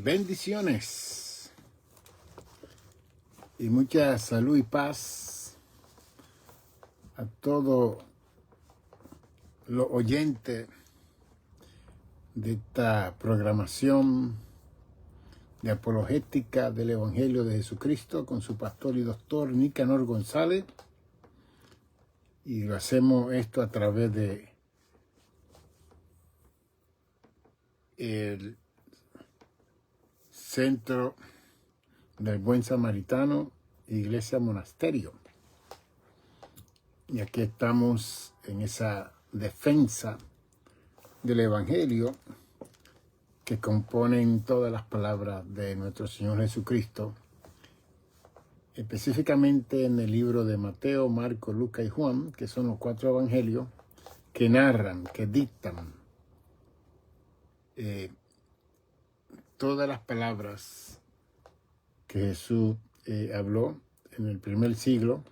Bendiciones y mucha salud y paz a todos los oyentes de esta programación de apologética del Evangelio de Jesucristo con su pastor y doctor Nicanor González. Y lo hacemos esto a través de el Centro del Buen Samaritano, Iglesia Monasterio. Y aquí estamos en esa defensa del Evangelio que componen todas las palabras de nuestro Señor Jesucristo, específicamente en el libro de Mateo, Marcos, Lucas y Juan, que son los 4 evangelios que narran, que dictan todas las palabras que Jesús habló en el primer siglo,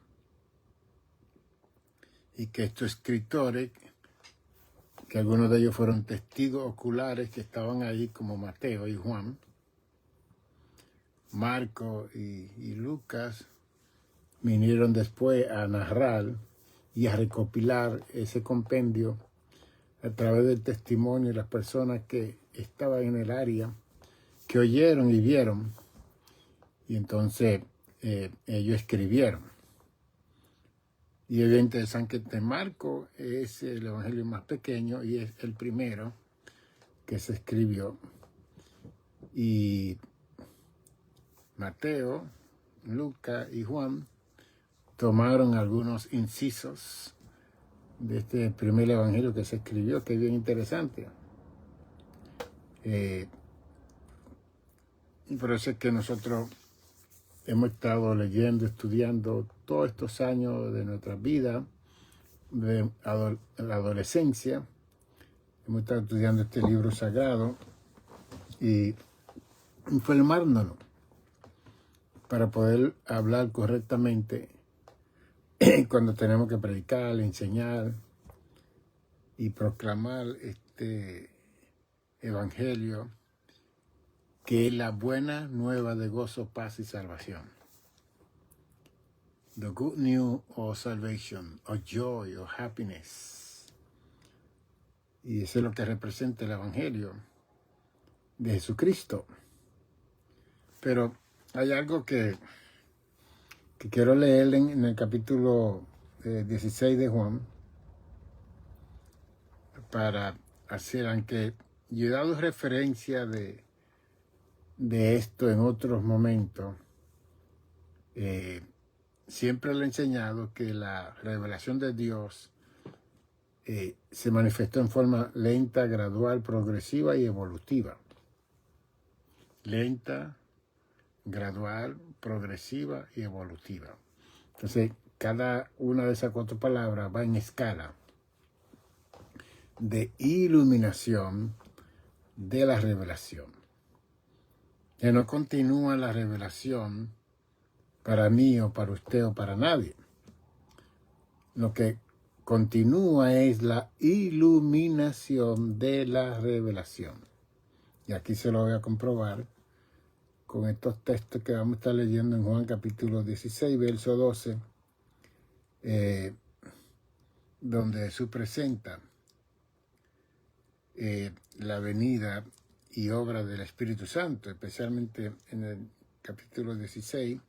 y que estos escritores, que algunos de ellos fueron testigos oculares que estaban ahí, como Mateo y Juan, Marcos y Lucas, vinieron después a narrar y a recopilar ese compendio a través del testimonio de las personas que estaban en el área, que oyeron y vieron, y entonces ellos escribieron. Y evidentemente San que de Marcos es el evangelio más pequeño y es el primero que se escribió. Y Mateo, Lucas y Juan tomaron algunos incisos de este primer evangelio que se escribió, que es bien interesante. Y por eso es que nosotros hemos estado leyendo, estudiando todos estos años de nuestra vida, de la adolescencia. Hemos estado estudiando este libro sagrado y informándonos para poder hablar correctamente cuando tenemos que predicar, enseñar y proclamar este evangelio, que es la buena nueva de gozo, paz y salvación. The good news of salvation, of joy, of happiness. Y eso es lo que representa el evangelio de Jesucristo. Pero hay algo que quiero leer en el capítulo 16 de Juan, para hacer, aunque yo he dado referencia de esto en otros momentos, siempre le he enseñado que la revelación de Dios se manifestó en forma lenta, gradual, progresiva y evolutiva. Lenta, gradual, progresiva y evolutiva. Entonces, cada una de esas 4 palabras va en escala de iluminación de la revelación. Que no continúa la revelación para mí o para usted o para nadie. Lo que continúa es la iluminación de la revelación. Y aquí se lo voy a comprobar con estos textos que vamos a estar leyendo en Juan capítulo 16, verso 12, donde Jesús presenta la venida y obra del Espíritu Santo, especialmente en el capítulo 16,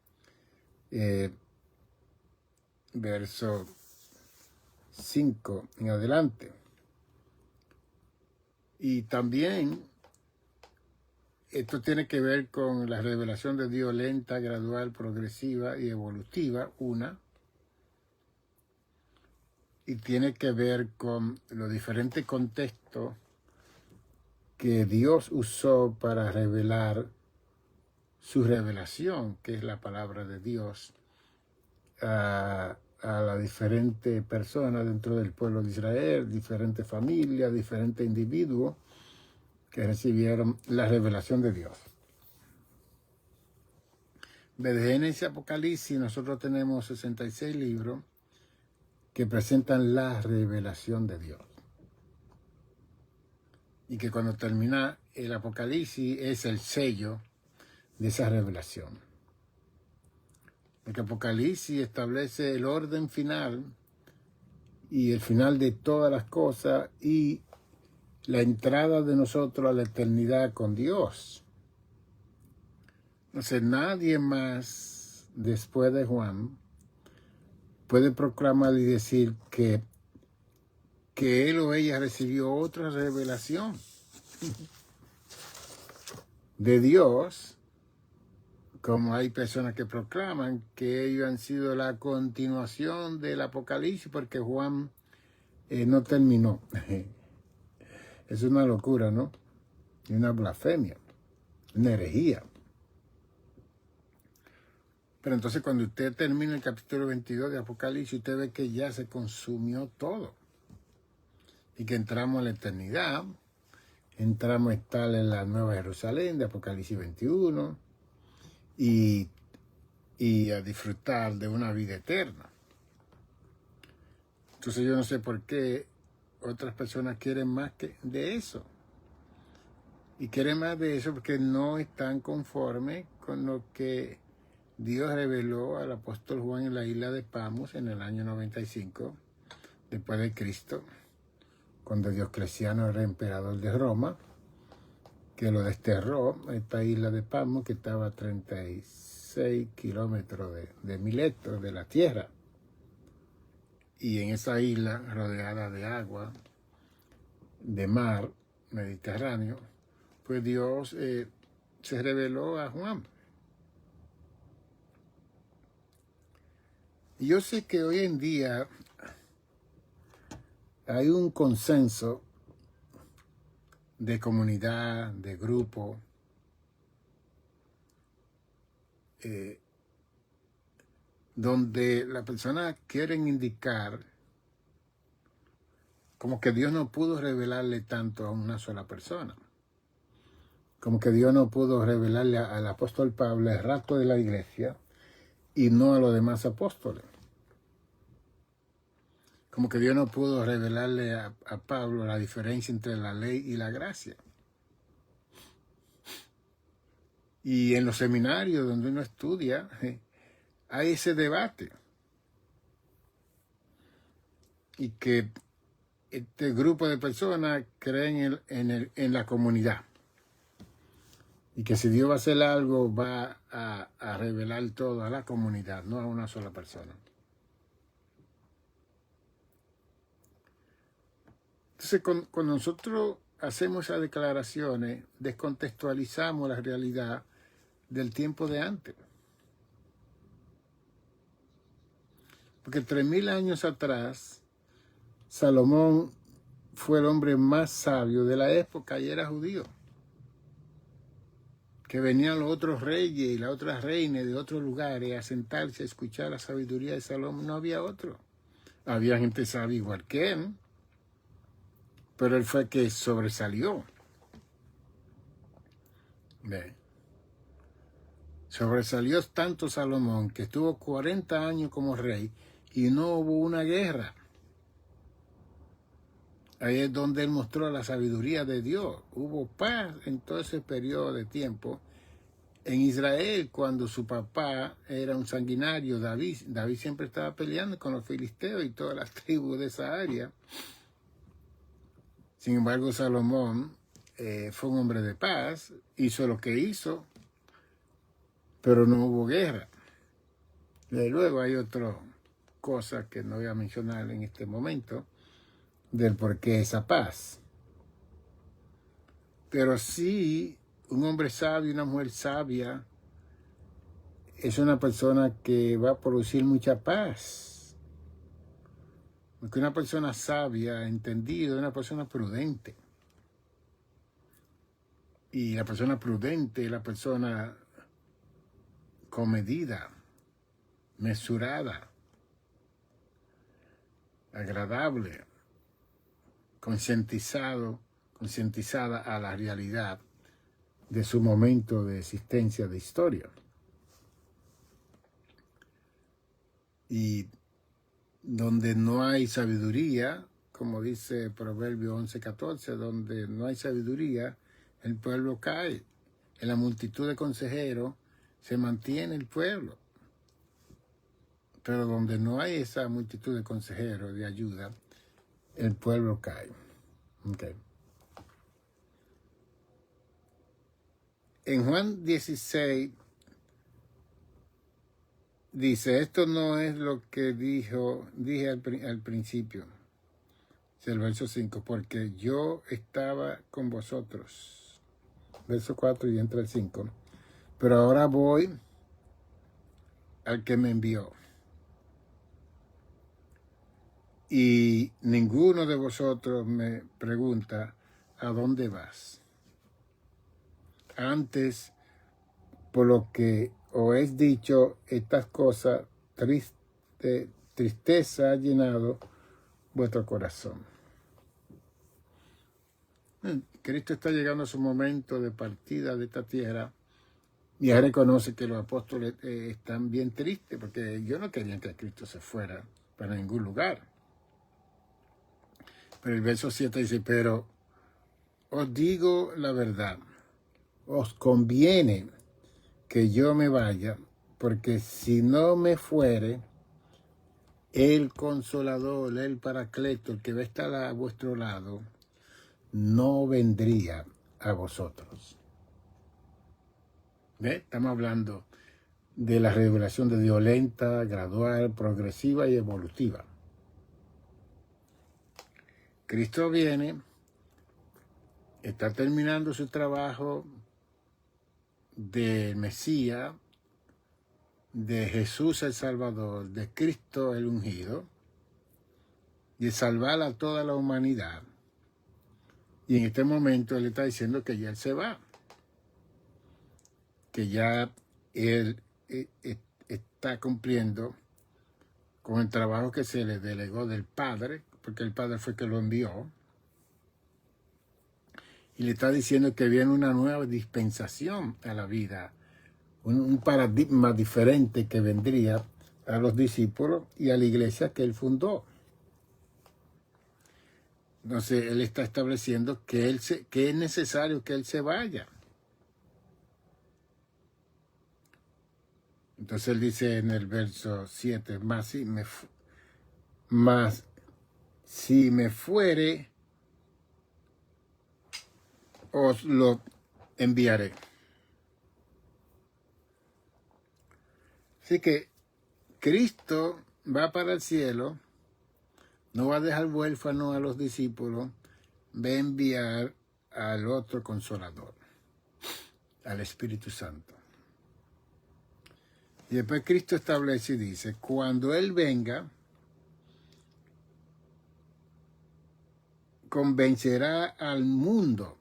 verso 5 en adelante. Y también esto tiene que ver con la revelación de Dios lenta, gradual, progresiva y evolutiva, y tiene que ver con los diferentes contextos que Dios usó para revelar su revelación, que es la palabra de Dios, a las diferentes personas dentro del pueblo de Israel, diferentes familias, diferentes individuos que recibieron la revelación de Dios. Desde Génesis y Apocalipsis nosotros tenemos 66 libros que presentan la revelación de Dios. y que cuando termina el Apocalipsis es el sello de esa revelación. Porque Apocalipsis establece el orden final y el final de todas las cosas y la entrada de nosotros a la eternidad con Dios. Entonces nadie más después de Juan puede proclamar y decir que él o ella recibió otra revelación de Dios, como hay personas que proclaman que ellos han sido la continuación del Apocalipsis porque Juan no terminó. Es una locura, ¿no? Es una blasfemia, una herejía. Pero entonces cuando usted termina el capítulo 22 de Apocalipsis, usted ve que ya se consumió todo. Y que entramos a la eternidad, entramos a estar en la Nueva Jerusalén de Apocalipsis 21 y a disfrutar de una vida eterna. Entonces yo no sé por qué otras personas quieren más de eso. Y quieren más de eso porque no están conformes con lo que Dios reveló al apóstol Juan en la isla de Patmos en el año 95, después de Cristo, cuando Diocleciano era emperador de Roma, que lo desterró a esta isla de Patmos, que estaba a 36 kilómetros de Mileto, de la tierra. Y en esa isla, rodeada de agua, de mar Mediterráneo, pues Dios se reveló a Juan. Y yo sé que hoy en día hay un consenso de comunidad, de grupo, donde las personas quieren indicar como que Dios no pudo revelarle tanto a una sola persona. Como que Dios no pudo revelarle al apóstol Pablo el rapto de la iglesia y no a los demás apóstoles. Como que Dios no pudo revelarle a Pablo la diferencia entre la ley y la gracia. Y en los seminarios donde uno estudia, hay ese debate. Y que este grupo de personas creen en la comunidad. Y que si Dios va a hacer algo, va a revelar todo a la comunidad, no a una sola persona. Entonces, cuando nosotros hacemos esas declaraciones, descontextualizamos la realidad del tiempo de antes. Porque 3000 años atrás, Salomón fue el hombre más sabio de la época y era judío. Que venían los otros reyes y las otras reinas de otros lugares a sentarse a escuchar la sabiduría de Salomón. No había otro. Había gente sabia igual que él, pero él fue el que sobresalió. ¿Ve? Sobresalió tanto Salomón que estuvo 40 años como rey y no hubo una guerra. Ahí es donde él mostró la sabiduría de Dios. Hubo paz en todo ese periodo de tiempo. En Israel, cuando su papá era un sanguinario, David siempre estaba peleando con los filisteos y todas las tribus de esa área. Sin embargo, Salomón fue un hombre de paz, hizo lo que hizo, pero no hubo guerra. Y luego hay otras cosas que no voy a mencionar en este momento, del por qué esa paz. Pero sí, un hombre sabio, una mujer sabia, es una persona que va a producir mucha paz. Porque una persona sabia, entendida, es una persona prudente. Y la persona prudente es la persona comedida, mesurada, agradable, concientizada a la realidad de su momento de existencia de historia. Y donde no hay sabiduría, como dice Proverbio 11:14, donde no hay sabiduría, el pueblo cae. En la multitud de consejeros se mantiene el pueblo. Pero donde no hay esa multitud de consejeros, de ayuda, el pueblo cae. Okay. En Juan 16 dice, esto no es lo que dije al principio, es el verso 5, porque yo estaba con vosotros. Verso 4 y entra el 5. Pero ahora voy al que me envió. Y ninguno de vosotros me pregunta, ¿a dónde vas? Antes, por lo que os he dicho estas cosas, tristeza ha llenado vuestro corazón. Cristo está llegando a su momento de partida de esta tierra y él reconoce que los apóstoles están bien tristes porque ellos no querían que Cristo se fuera para ningún lugar. Pero el verso 7 dice, pero os digo la verdad, os conviene que yo me vaya, porque si no me fuere, el Consolador, el Paracleto, el que va a estar a vuestro lado, no vendría a vosotros. ¿Ve? Estamos hablando de la revelación de Dios lenta, gradual, progresiva y evolutiva. Cristo viene, está terminando su trabajo del Mesías, de Jesús el Salvador, de Cristo el ungido, y de salvar a toda la humanidad. Y en este momento Él está diciendo que ya Él se va, que ya Él está cumpliendo con el trabajo que se le delegó del Padre, porque el Padre fue que lo envió, y le está diciendo que viene una nueva dispensación a la vida, un paradigma diferente que vendría a los discípulos y a la iglesia que Él fundó. Entonces, Él está estableciendo que es necesario que Él se vaya. Entonces, Él dice en el verso 7, más si me fuere, os lo enviaré. Así que Cristo va para el cielo, no va a dejar huérfanos a los discípulos, va a enviar al otro Consolador, al Espíritu Santo. Y después Cristo establece y dice, cuando Él venga, convencerá al mundo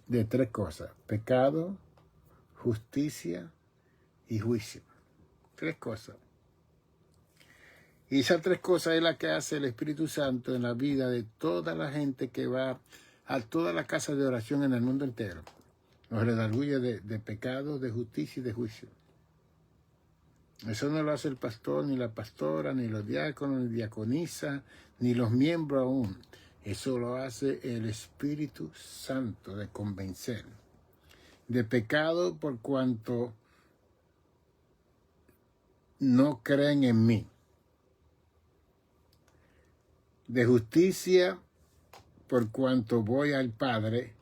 de tres cosas: pecado, justicia y juicio. Tres cosas. Y esas tres cosas es la que hace el Espíritu Santo en la vida de toda la gente que va a todas las casas de oración en el mundo entero. Nos redarguye de pecado, de justicia y de juicio. Eso no lo hace el pastor, ni la pastora, ni los diáconos, ni diaconisa, ni los miembros aún. Eso lo hace el Espíritu Santo, de convencer. De pecado por cuanto no creen en mí. De justicia por cuanto voy al Padre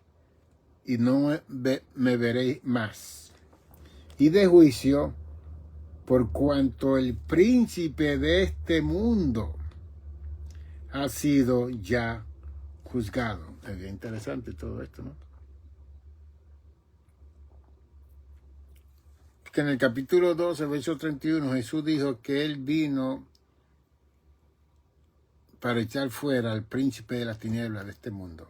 y no me veréis más. Y de juicio por cuanto el príncipe de este mundo ha sido ya juzgado. Es bien interesante todo esto, ¿no? Que en el capítulo 12, verso 31, Jesús dijo que Él vino para echar fuera al príncipe de las tinieblas de este mundo.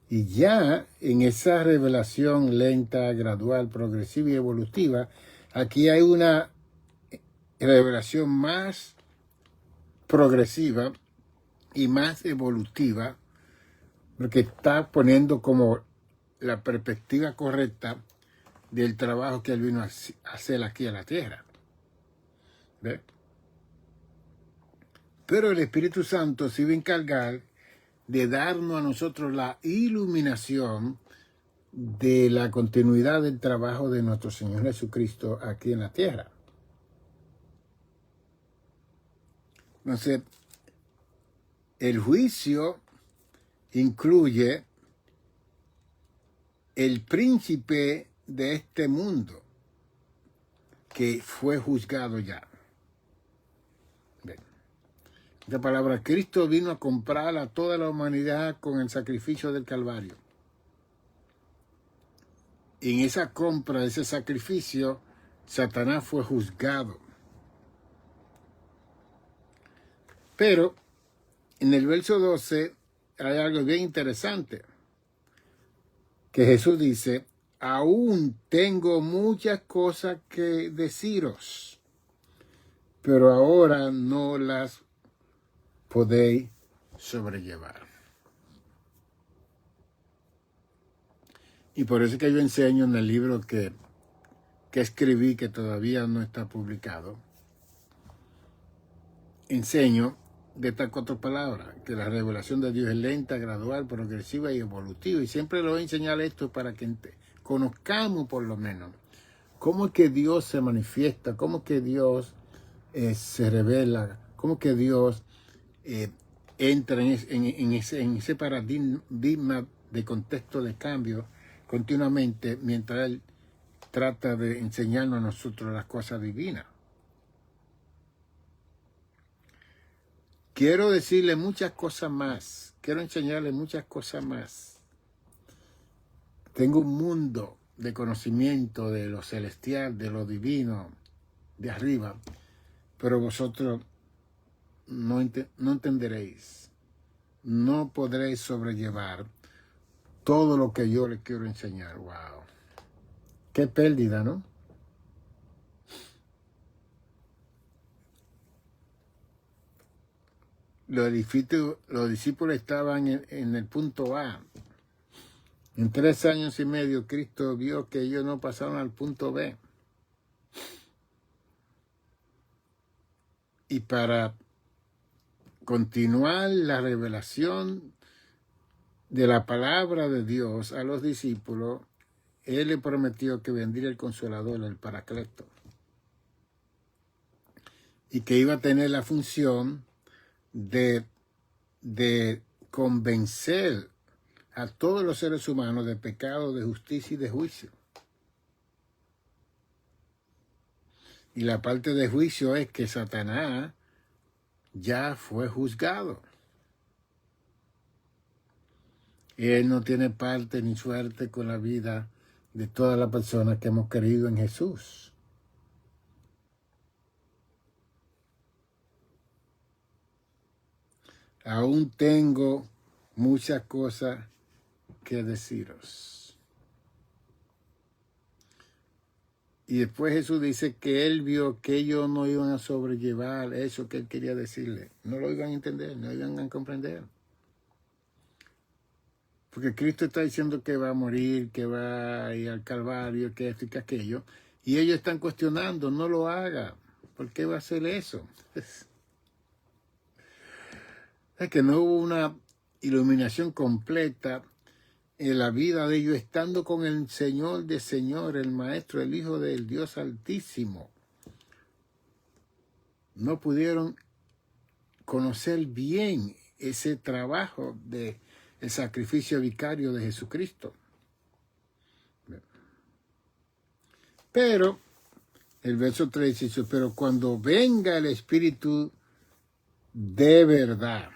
Y ya en esa revelación lenta, gradual, progresiva y evolutiva, aquí hay una revelación más progresiva y más evolutiva, porque está poniendo como la perspectiva correcta del trabajo que Él vino a hacer aquí a la tierra. ¿Ve? Pero el Espíritu Santo se iba a encargar de darnos a nosotros la iluminación de la continuidad del trabajo de nuestro Señor Jesucristo aquí en la tierra. Entonces, el juicio incluye el príncipe de este mundo que fue juzgado ya. Bien. Esta palabra, Cristo vino a comprar a toda la humanidad con el sacrificio del Calvario. En esa compra, ese sacrificio, Satanás fue juzgado. Pero en el verso 12 hay algo bien interesante, que Jesús dice, aún tengo muchas cosas que deciros, pero ahora no las podéis sobrellevar. Y por eso es que yo enseño en el libro que escribí, que todavía no está publicado, enseño de estas 4 palabras, que la revelación de Dios es lenta, gradual, progresiva y evolutiva. Y siempre le voy a enseñar esto para que conozcamos por lo menos cómo es que Dios se manifiesta, cómo es que Dios se revela, cómo es que Dios entra en ese paradigma de contexto de cambio continuamente mientras Él trata de enseñarnos a nosotros las cosas divinas. Quiero decirle muchas cosas más. Quiero enseñarle muchas cosas más. Tengo un mundo de conocimiento de lo celestial, de lo divino, de arriba. Pero vosotros no entenderéis. No podréis sobrellevar todo lo que yo les quiero enseñar. ¡Wow! ¡Qué pérdida!, ¿no? Los discípulos estaban en el punto A. En 3 años y medio, Cristo vio que ellos no pasaron al punto B. Y para continuar la revelación de la palabra de Dios a los discípulos, Él le prometió que vendría el Consolador, el Paracleto, y que iba a tener la función de convencer a todos los seres humanos de pecado, de justicia y de juicio. Y la parte de juicio es que Satanás ya fue juzgado. Él no tiene parte ni suerte con la vida de todas las personas que hemos creído en Jesús. Aún tengo muchas cosas que deciros. Y después Jesús dice que Él vio que ellos no iban a sobrellevar eso que Él quería decirle. No lo iban a entender, no lo iban a comprender. Porque Cristo está diciendo que va a morir, que va a ir al Calvario, que esto y que aquello. Y ellos están cuestionando, no lo haga. ¿Por qué va a hacer eso? Es que no hubo una iluminación completa en la vida de ellos, estando con el Señor de Señor, el Maestro, el Hijo del Dios Altísimo. No pudieron conocer bien ese trabajo de el sacrificio vicario de Jesucristo. Pero, el verso 3 dice, pero cuando venga el Espíritu de verdad.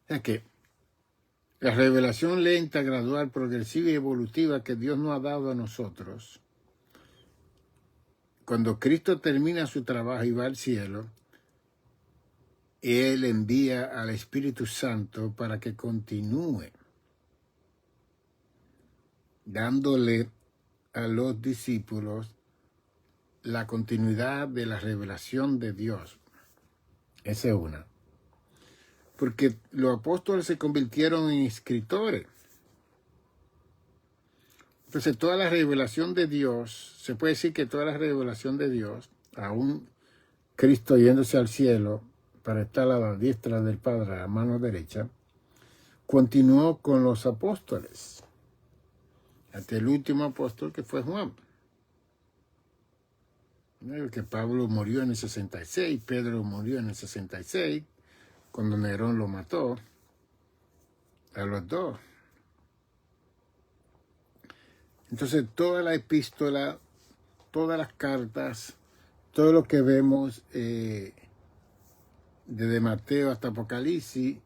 Es que la revelación lenta, gradual, progresiva y evolutiva que Dios nos ha dado a nosotros, cuando Cristo termina su trabajo y va al cielo, Él envía al Espíritu Santo para que continúe dándole a los discípulos la continuidad de la revelación de Dios. Esa es una. Porque los apóstoles se convirtieron en escritores. Entonces, toda la revelación de Dios, se puede decir que toda la revelación de Dios, aún Cristo yéndose al cielo para estar a la diestra del Padre, a la mano derecha, continuó con los apóstoles, hasta el último apóstol que fue Juan. Que Pablo murió en el 66, Pedro murió en el 66, cuando Nerón lo mató, a los dos. Entonces toda la epístola, todas las cartas, todo lo que vemos desde Mateo hasta Apocalipsis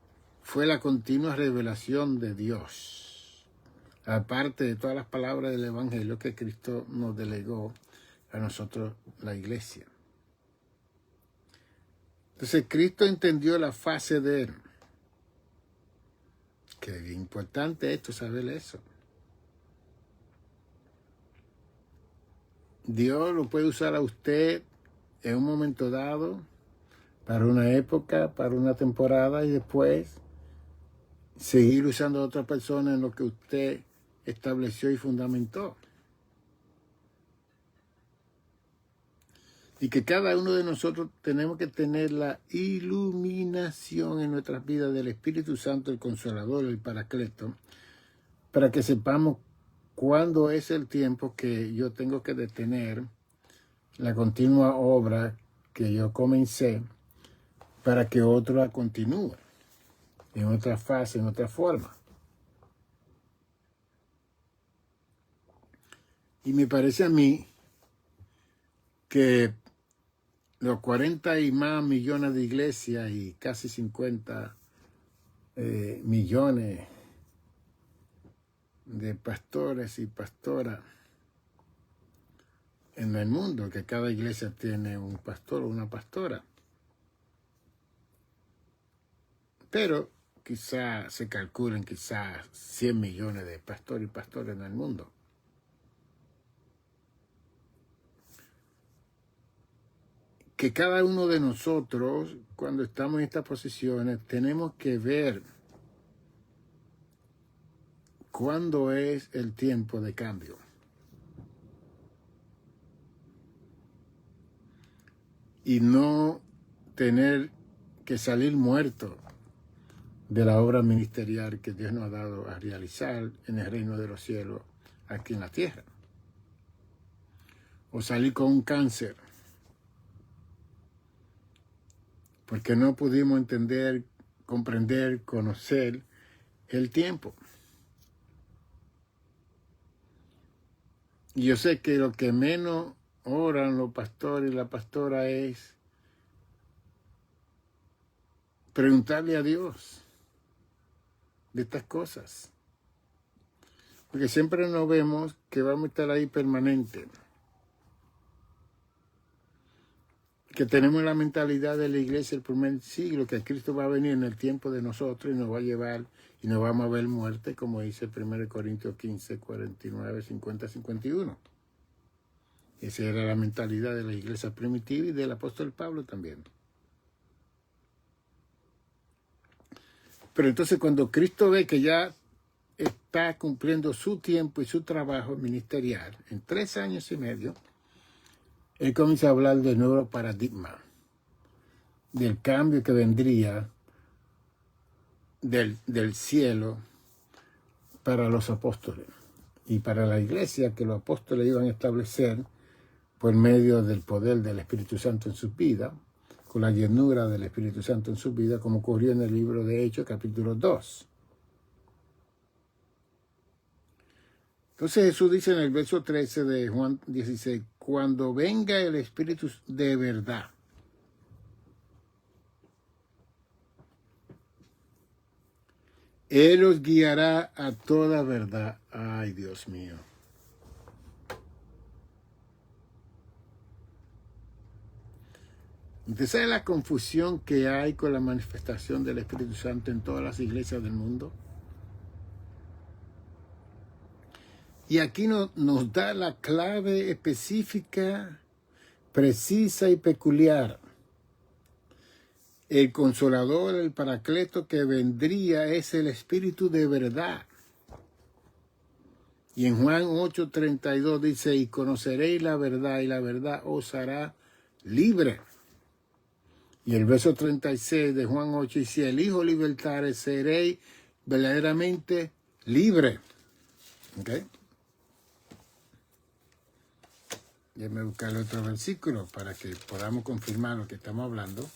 fue la continua revelación de Dios, aparte de todas las palabras del Evangelio que Cristo nos delegó a nosotros, la iglesia. Entonces Cristo entendió la fase de él. Que es importante esto, saber eso. Dios lo puede usar a usted en un momento dado, para una época, para una temporada, y después seguir usando a otra persona en lo que usted estableció y fundamentó. Y que cada uno de nosotros tenemos que tener la iluminación en nuestras vidas del Espíritu Santo, el Consolador, el Paracleto, para que sepamos cuándo es el tiempo que yo tengo que detener la continua obra que yo comencé para que otro la continúe en otra fase, en otra forma. Y me parece a mí que los 40 y más millones de iglesias y casi 50 millones de pastores y pastoras en el mundo, que cada iglesia tiene un pastor o una pastora. Pero quizás se calculen quizás 100 millones de pastores y pastoras en el mundo. Que cada uno de nosotros, cuando estamos en estas posiciones, tenemos que ver cuándo es el tiempo de cambio. Y no tener que salir muerto de la obra ministerial que Dios nos ha dado a realizar en el reino de los cielos aquí en la tierra. O salir con un cáncer, porque no pudimos entender, comprender, conocer el tiempo. Y yo sé que lo que menos oran los pastores y la pastora es preguntarle a Dios de estas cosas. Porque siempre nos vemos que vamos a estar ahí permanente. Que tenemos la mentalidad de la iglesia del primer siglo, que Cristo va a venir en el tiempo de nosotros y nos va a llevar y nos vamos a ver muerte, como dice 1 Corintios 15, 49, 50, 51. Esa era la mentalidad de la iglesia primitiva y del apóstol Pablo también. Pero entonces cuando Cristo ve que ya está cumpliendo su tiempo y su trabajo ministerial en 3 años y medio, él comienza a hablar del nuevo paradigma, del cambio que vendría del cielo para los apóstoles y para la iglesia que los apóstoles iban a establecer por medio del poder del Espíritu Santo en sus vidas, con la llenura del Espíritu Santo en sus vidas, como ocurrió en el libro de Hechos, capítulo 2. Entonces Jesús dice en el verso 13 de Juan 16, cuando venga el Espíritu de verdad, Él os guiará a toda verdad. Ay, Dios mío. ¿Usted sabe la confusión que hay con la manifestación del Espíritu Santo en todas las iglesias del mundo? Y aquí nos da la clave específica, precisa y peculiar. El Consolador, el Paracleto que vendría es el Espíritu de verdad. Y en Juan 8:32 dice, y conoceréis la verdad, y la verdad os hará libre. Y el verso 36 de Juan 8, y si el Hijo libertare, seréis verdaderamente libre. ¿Ok? Déjame buscar el otro versículo para que podamos confirmar lo que estamos hablando.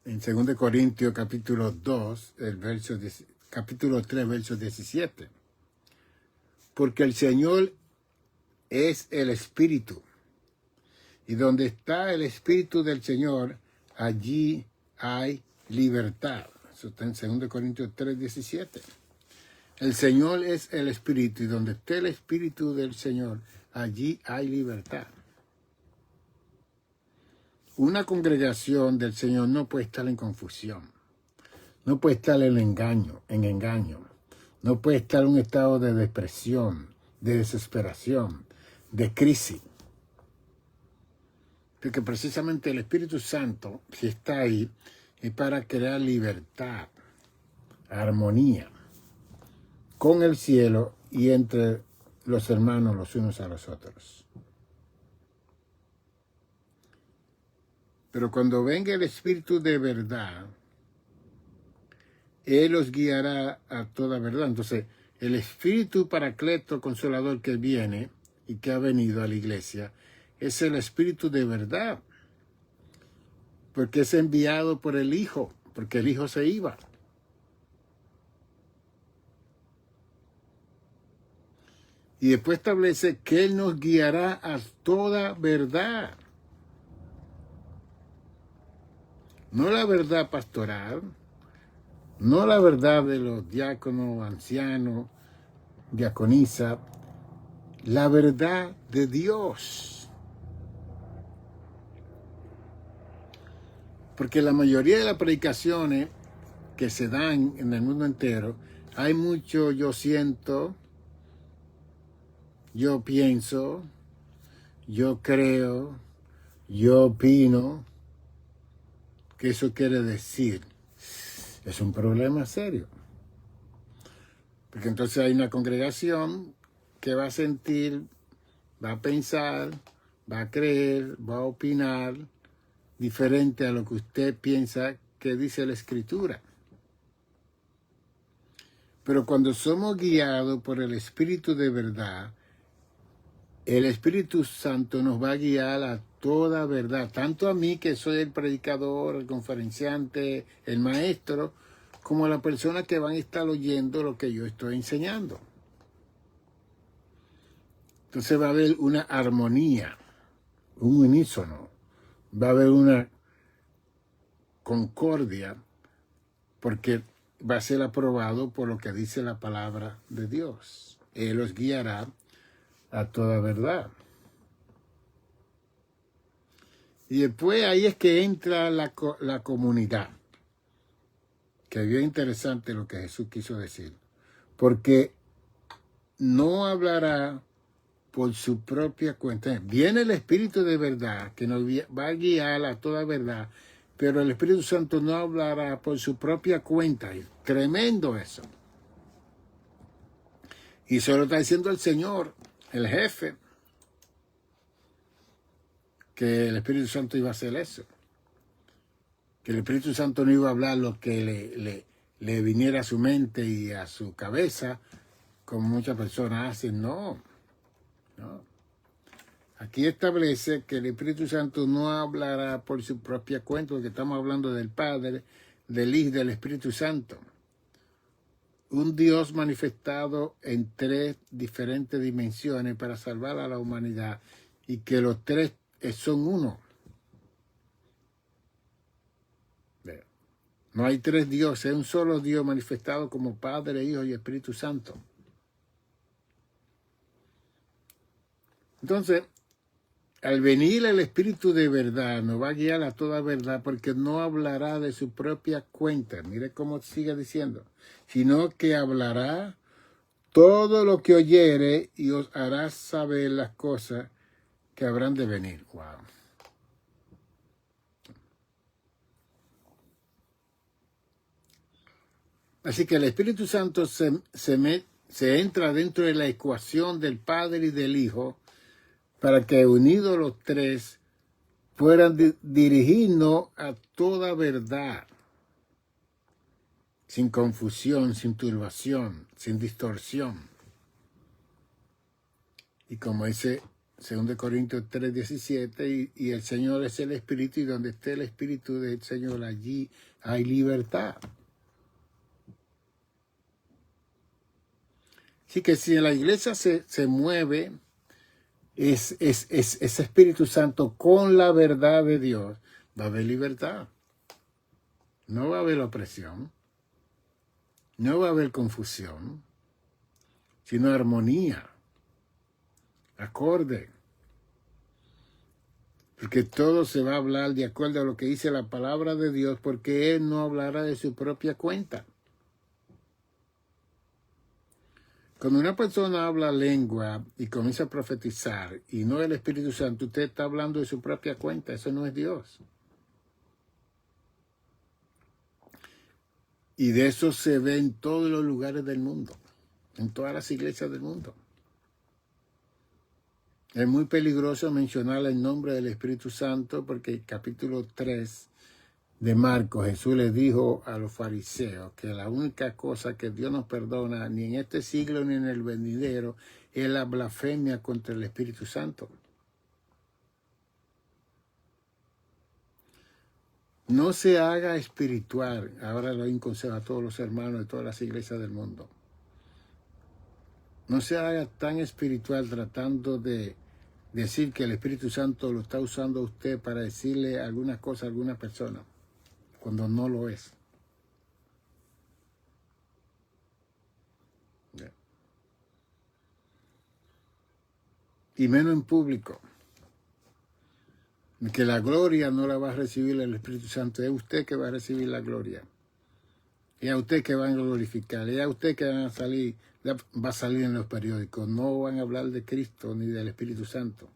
En 2 Corintios capítulo 2, capítulo 3, verso 17. Porque el Señor es el Espíritu. Y donde está el Espíritu del Señor, allí hay libertad. Eso está en 2 Corintios 3, 17. El Señor es el Espíritu, y donde esté el Espíritu del Señor, allí hay libertad. Una congregación del Señor no puede estar en confusión, no puede estar en engaño, no puede estar en un estado de depresión, de desesperación, de crisis. Porque precisamente el Espíritu Santo, si está ahí, es para crear libertad, armonía con el cielo y entre los hermanos los unos a los otros. Pero cuando venga el Espíritu de verdad, Él los guiará a toda verdad. Entonces, el Espíritu Paracleto Consolador que viene y que ha venido a la iglesia es el Espíritu de verdad, porque es enviado por el Hijo, porque el Hijo se iba. Y después establece que Él nos guiará a toda verdad. No la verdad pastoral, no la verdad de los diáconos, ancianos, diaconisa, la verdad de Dios. Porque la mayoría de las predicaciones que se dan en el mundo entero, hay mucho yo siento, yo pienso, yo creo, yo opino. ¿Qué eso quiere decir? Es un problema serio. Porque entonces hay una congregación que va a sentir, va a pensar, va a creer, va a opinar diferente a lo que usted piensa que dice la Escritura. Pero cuando somos guiados por el Espíritu de verdad, el Espíritu Santo nos va a guiar a toda verdad, tanto a mí que soy el predicador, el conferenciante, el maestro, como a las personas que van a estar oyendo lo que yo estoy enseñando. Entonces va a haber una armonía, un unísono, va a haber una concordia, porque va a ser aprobado por lo que dice la palabra de Dios. Él los guiará a toda verdad. Y después ahí es que entra la comunidad. Que es bien interesante lo que Jesús quiso decir. Porque no hablará por su propia cuenta. Viene el Espíritu de verdad que nos va a guiar a toda verdad, pero el Espíritu Santo no hablará por su propia cuenta. Es tremendo eso. Y solo está diciendo el Señor, el jefe, que el Espíritu Santo iba a hacer eso. Que el Espíritu Santo no iba a hablar lo que le viniera a su mente y a su cabeza, como muchas personas hacen. No. Aquí establece que el Espíritu Santo no hablará por su propia cuenta, porque estamos hablando del Padre, del Hijo y del Espíritu Santo. Un Dios manifestado en tres diferentes dimensiones para salvar a la humanidad, y que los tres son uno. No hay tres dioses, es un solo Dios manifestado como Padre, Hijo y Espíritu Santo. Entonces, al venir el Espíritu de verdad, nos va a guiar a toda verdad, porque no hablará de su propia cuenta. Mire cómo sigue diciendo. Sino que hablará todo lo que oyere y os hará saber las cosas que habrán de venir. Wow. Así que el Espíritu Santo se entra dentro de la ecuación del Padre y del Hijo para que unidos los tres puedan dirigirnos a toda verdad, sin confusión, sin turbación, sin distorsión. Y como dice 2 Corintios 3:17, y el Señor es el Espíritu, y donde esté el Espíritu del Señor, allí hay libertad. Así que si en la iglesia se mueve ese Espíritu Santo con la verdad de Dios, va a haber libertad. No va a haber opresión. No va a haber confusión, sino armonía, acorde. Porque todo se va a hablar de acuerdo a lo que dice la palabra de Dios, porque Él no hablará de su propia cuenta. Cuando una persona habla lengua y comienza a profetizar y no el Espíritu Santo, usted está hablando de su propia cuenta. Eso no es Dios. Y de eso se ve en todos los lugares del mundo, en todas las iglesias del mundo. Es muy peligroso mencionar el nombre del Espíritu Santo porque en capítulo 3 de Marcos, Jesús les dijo a los fariseos que la única cosa que Dios nos perdona, ni en este siglo ni en el venidero, es la blasfemia contra el Espíritu Santo. No se haga espiritual. Ahora lo doy un consejo a todos los hermanos de todas las iglesias del mundo. No se haga tan espiritual tratando de decir que el Espíritu Santo lo está usando a usted para decirle alguna cosa a alguna persona, cuando no lo es. Y menos en público. Que la gloria no la va a recibir el Espíritu Santo. Es usted que va a recibir la gloria. Es a usted que van a glorificar. Es a usted que va a salir en los periódicos. No van a hablar de Cristo ni del Espíritu Santo.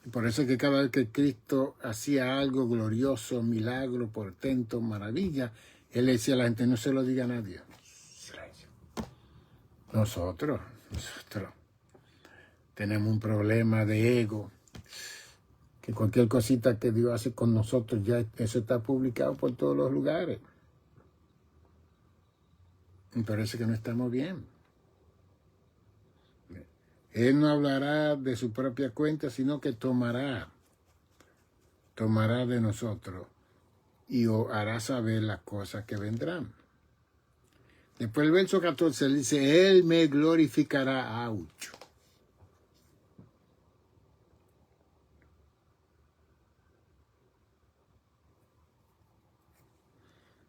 Y por eso es que cada vez que Cristo hacía algo glorioso, milagro, portento, maravilla, Él le decía a la gente, no se lo diga a nadie. Silencio. Nosotros tenemos un problema de ego, que cualquier cosita que Dios hace con nosotros, ya eso está publicado por todos los lugares. Me parece que no estamos bien. Él no hablará de su propia cuenta, sino que tomará de nosotros y hará saber las cosas que vendrán. Después el verso 14 dice, Él me glorificará. ¡Auch!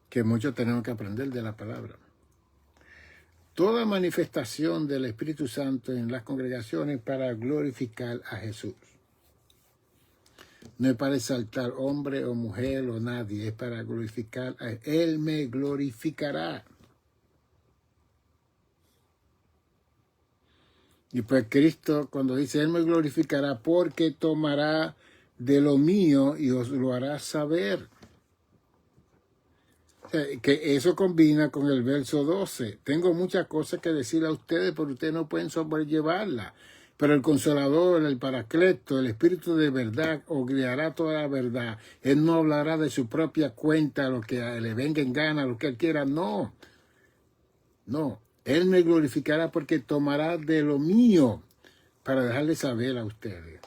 Que muchos tenemos que aprender de la palabra. Toda manifestación del Espíritu Santo en las congregaciones para glorificar a Jesús. No es para exaltar hombre o mujer o nadie, es para glorificar a Él. Él me glorificará. Y pues Cristo, cuando dice Él me glorificará, porque tomará de lo mío y os lo hará saber. Que eso combina con el verso 12. Tengo muchas cosas que decirle a ustedes, pero ustedes no pueden sobrellevarlas. Pero el Consolador, el Paracleto, el Espíritu de verdad, os guiará toda la verdad. Él no hablará de su propia cuenta, lo que le venga en gana, lo que él quiera. No. Él me glorificará porque tomará de lo mío para dejarle saber a ustedes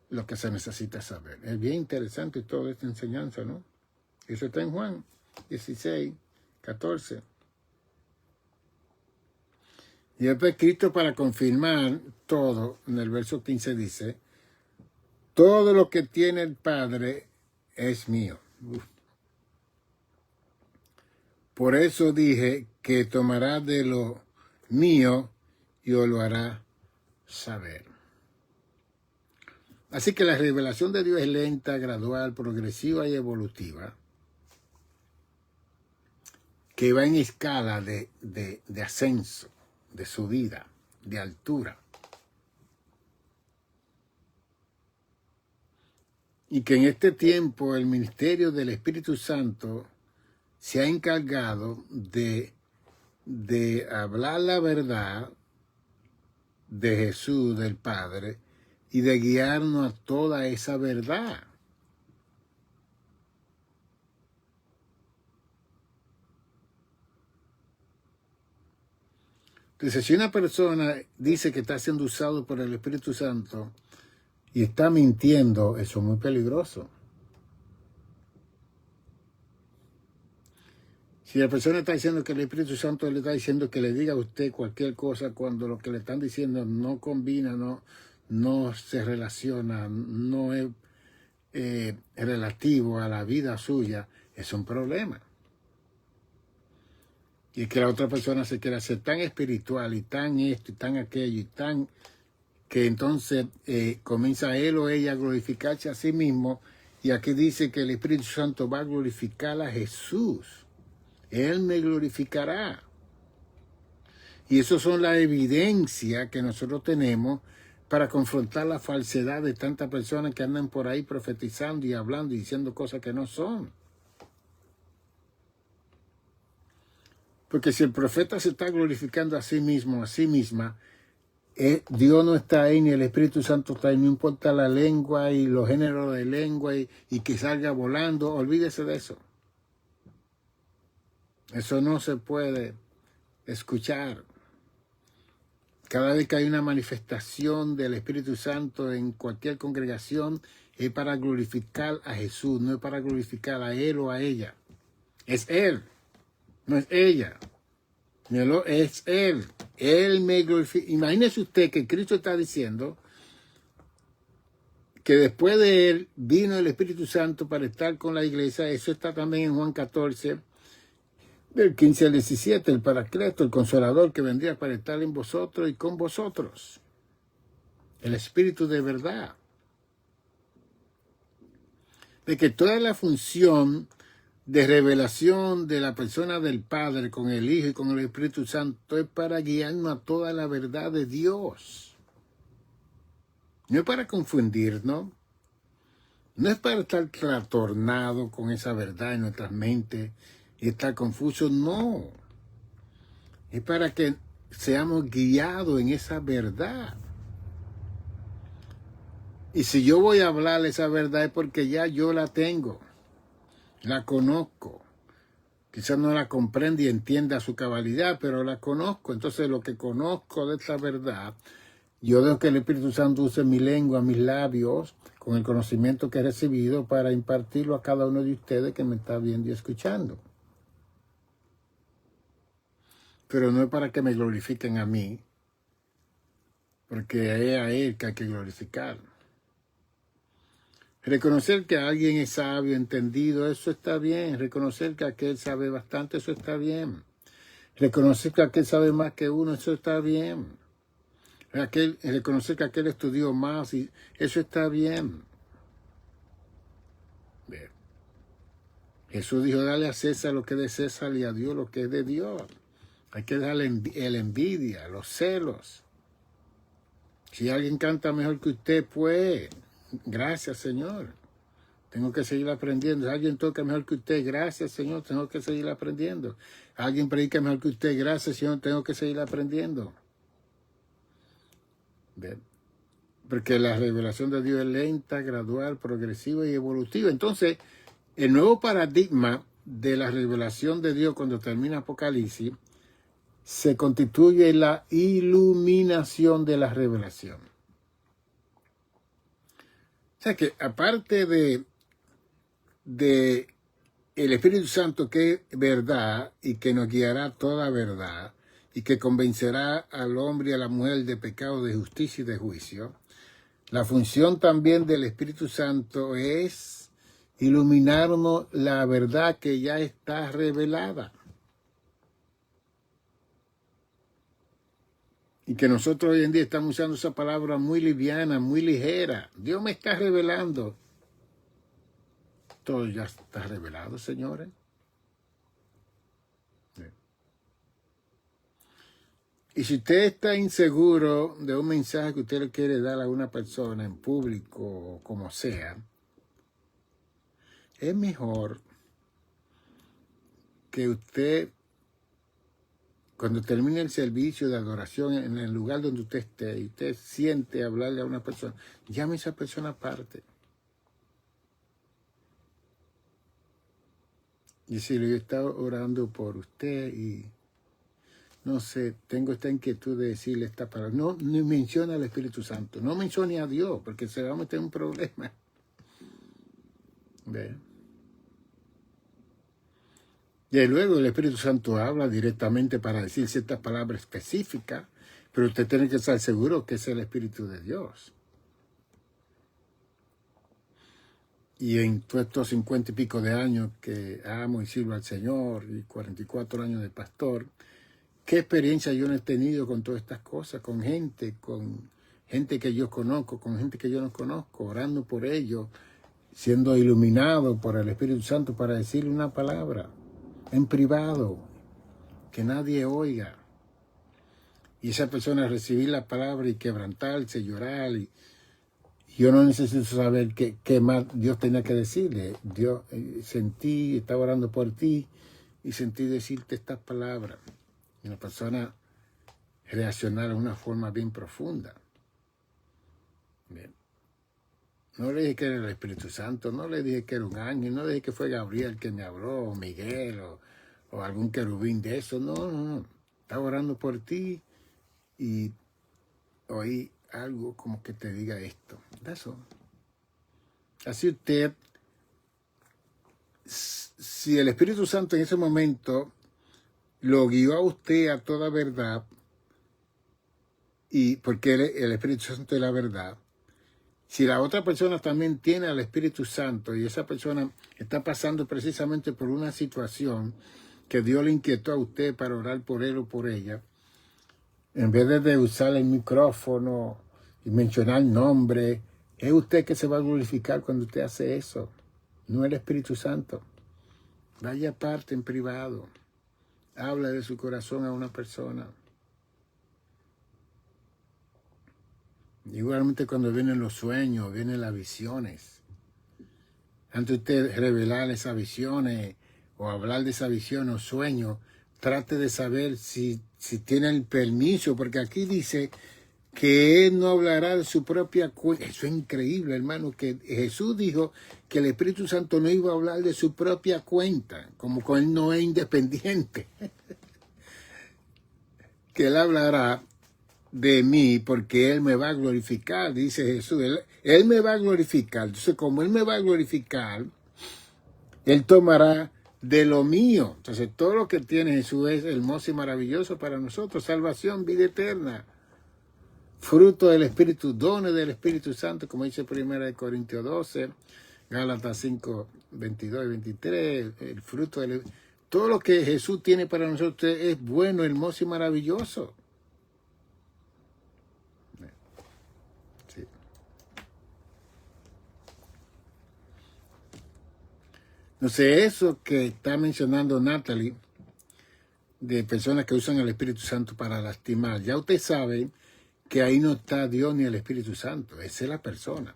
lo que se necesita saber. Es bien interesante toda esta enseñanza, ¿no? Eso está en Juan 16, 14. Y después Cristo, para confirmar todo, en el verso 15 dice, todo lo que tiene el Padre es mío. Por eso dije que tomará de lo mío y os lo hará saber. Así que la revelación de Dios es lenta, gradual, progresiva y evolutiva, que va en escala de ascenso, de subida, de altura. Y que en este tiempo el ministerio del Espíritu Santo se ha encargado de hablar la verdad de Jesús, del Padre, y de guiarnos a toda esa verdad. Entonces, si una persona dice que está siendo usado por el Espíritu Santo y está mintiendo, eso es muy peligroso. Si la persona está diciendo que el Espíritu Santo le está diciendo que le diga a usted cualquier cosa cuando lo que le están diciendo no combina, no se relaciona, no es relativo a la vida suya, es un problema. Y es que la otra persona se quiere hacer tan espiritual y tan esto y tan aquello y tan que entonces comienza él o ella a glorificarse a sí mismo. Y aquí dice que el Espíritu Santo va a glorificar a Jesús. Él me glorificará. Y eso son las evidencias que nosotros tenemos para confrontar la falsedad de tantas personas que andan por ahí profetizando y hablando y diciendo cosas que no son. Porque si el profeta se está glorificando a sí mismo, a sí misma, Dios no está ahí, ni el Espíritu Santo está ahí, no importa la lengua y los géneros de lengua y que salga volando, olvídese de eso. Eso no se puede escuchar. Cada vez que hay una manifestación del Espíritu Santo en cualquier congregación, es para glorificar a Jesús, no es para glorificar a él o a ella. Es él, no es ella. Es él. Él me glorifica. Imagínese usted que Cristo está diciendo que después de él vino el Espíritu Santo para estar con la iglesia. Eso está también en Juan 14, del 15 al 17, el Paracleto, el Consolador que vendría para estar en vosotros y con vosotros. El Espíritu de verdad. De que toda la función de revelación de la persona del Padre con el Hijo y con el Espíritu Santo es para guiarnos a toda la verdad de Dios. No es para confundirnos. No es para estar trastornado con esa verdad en nuestras mentes y estar confusos, no. Es para que seamos guiados en esa verdad. Y si yo voy a hablar esa verdad es porque ya yo la tengo, la conozco. Quizás no la comprende y entienda su cabalidad, pero la conozco. Entonces lo que conozco de esta verdad, yo dejo que el Espíritu Santo use mi lengua, mis labios, con el conocimiento que he recibido para impartirlo a cada uno de ustedes que me está viendo y escuchando. Pero no es para que me glorifiquen a mí, porque es a Él que hay que glorificar. Reconocer que alguien es sabio, entendido, eso está bien. Reconocer que aquel sabe bastante, eso está bien. Reconocer que aquel sabe más que uno, eso está bien. Reconocer que aquel estudió más, y eso está bien. Jesús dijo, dale a César lo que es de César y a Dios lo que es de Dios. Hay que darle la envidia, los celos. Si alguien canta mejor que usted, pues, gracias, Señor. Tengo que seguir aprendiendo. Si alguien toca mejor que usted, gracias, Señor, tengo que seguir aprendiendo. Alguien predica mejor que usted, gracias, Señor, tengo que seguir aprendiendo. Porque la revelación de Dios es lenta, gradual, progresiva y evolutiva. Entonces, el nuevo paradigma de la revelación de Dios cuando termina Apocalipsis se constituye en la iluminación de la revelación. O sea que aparte de el Espíritu Santo que es verdad y que nos guiará toda verdad y que convencerá al hombre y a la mujer de pecado, de justicia y de juicio, la función también del Espíritu Santo es iluminarnos la verdad que ya está revelada. Y que nosotros hoy en día estamos usando esa palabra muy liviana, muy ligera. Dios me está revelando. Todo ya está revelado, señores. Y si usted está inseguro de un mensaje que usted le quiere dar a una persona en público o como sea, es mejor que usted cuando termine el servicio de adoración en el lugar donde usted esté y usted siente hablarle a una persona, llame a esa persona aparte. Y decirle, yo he estado orando por usted y no sé, tengo esta inquietud de decirle esta palabra. No, ni menciona al Espíritu Santo, no mencione a Dios, porque se va a meter en un problema. ¿Ve? Y luego el Espíritu Santo habla directamente para decir ciertas palabras específicas, pero usted tiene que estar seguro que es el Espíritu de Dios. Y en todos estos 50 y pico de años que amo y sirvo al Señor, y 44 años de pastor, ¿qué experiencia yo no he tenido con todas estas cosas? Con gente que yo conozco, con gente que yo no conozco, orando por ellos, siendo iluminado por el Espíritu Santo para decirle una palabra en privado, que nadie oiga. Y esa persona recibir la palabra y quebrantarse, llorar. Y yo no necesito saber qué más Dios tenía que decirle. Dios, sentí, estaba orando por ti y sentí decirte estas palabras. Y la persona reaccionar de una forma bien profunda. Bien. No le dije que era el Espíritu Santo, no le dije que era un ángel, no le dije que fue Gabriel que me habló, o Miguel, o algún querubín de eso. No. Estaba orando por ti y oí algo como que te diga esto. Eso. Así usted, si el Espíritu Santo en ese momento lo guió a usted a toda verdad, y porque el Espíritu Santo es la verdad, si la otra persona también tiene al Espíritu Santo y esa persona está pasando precisamente por una situación que Dios le inquietó a usted para orar por él o por ella, en vez de usar el micrófono y mencionar nombre, es usted que se va a glorificar cuando usted hace eso, no el Espíritu Santo. Vaya aparte en privado, habla de su corazón a una persona. Igualmente cuando vienen los sueños, vienen las visiones. Antes de usted revelar esas visiones o hablar de esa visión o sueño, trate de saber si tiene el permiso, porque aquí dice que Él no hablará de su propia cuenta. Eso es increíble, hermano, que Jesús dijo que el Espíritu Santo no iba a hablar de su propia cuenta, como que Él no es independiente. Que Él hablará de mí porque Él me va a glorificar, dice Jesús. Él me va a glorificar. Entonces, como Él me va a glorificar, Él tomará de lo mío. Entonces, todo lo que tiene Jesús es hermoso y maravilloso para nosotros. Salvación, vida eterna. Fruto del Espíritu, dones del Espíritu Santo, como dice 1 Corintios 12, Gálatas 5, 22 y 23. El fruto del... Todo lo que Jesús tiene para nosotros es bueno, hermoso y maravilloso. Sí. Entonces, eso que está mencionando Natalie, de personas que usan el Espíritu Santo para lastimar, ya usted sabe que ahí no está Dios ni el Espíritu Santo, esa es la persona.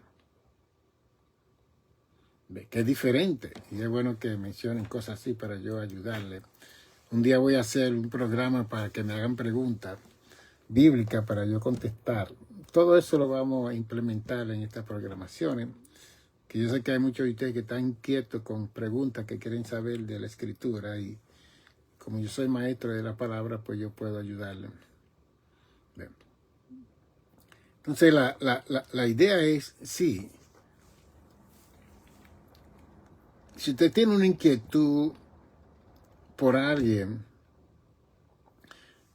Que es diferente, y es bueno que mencionen cosas así para yo ayudarle. Un día voy a hacer un programa para que me hagan preguntas bíblicas para yo contestar. Todo eso lo vamos a implementar en estas programaciones, que yo sé que hay muchos de ustedes que están inquietos con preguntas que quieren saber de la Escritura, y como yo soy maestro de la palabra, pues yo puedo ayudarle. Bien. Entonces la idea es, sí, si usted tiene una inquietud por alguien,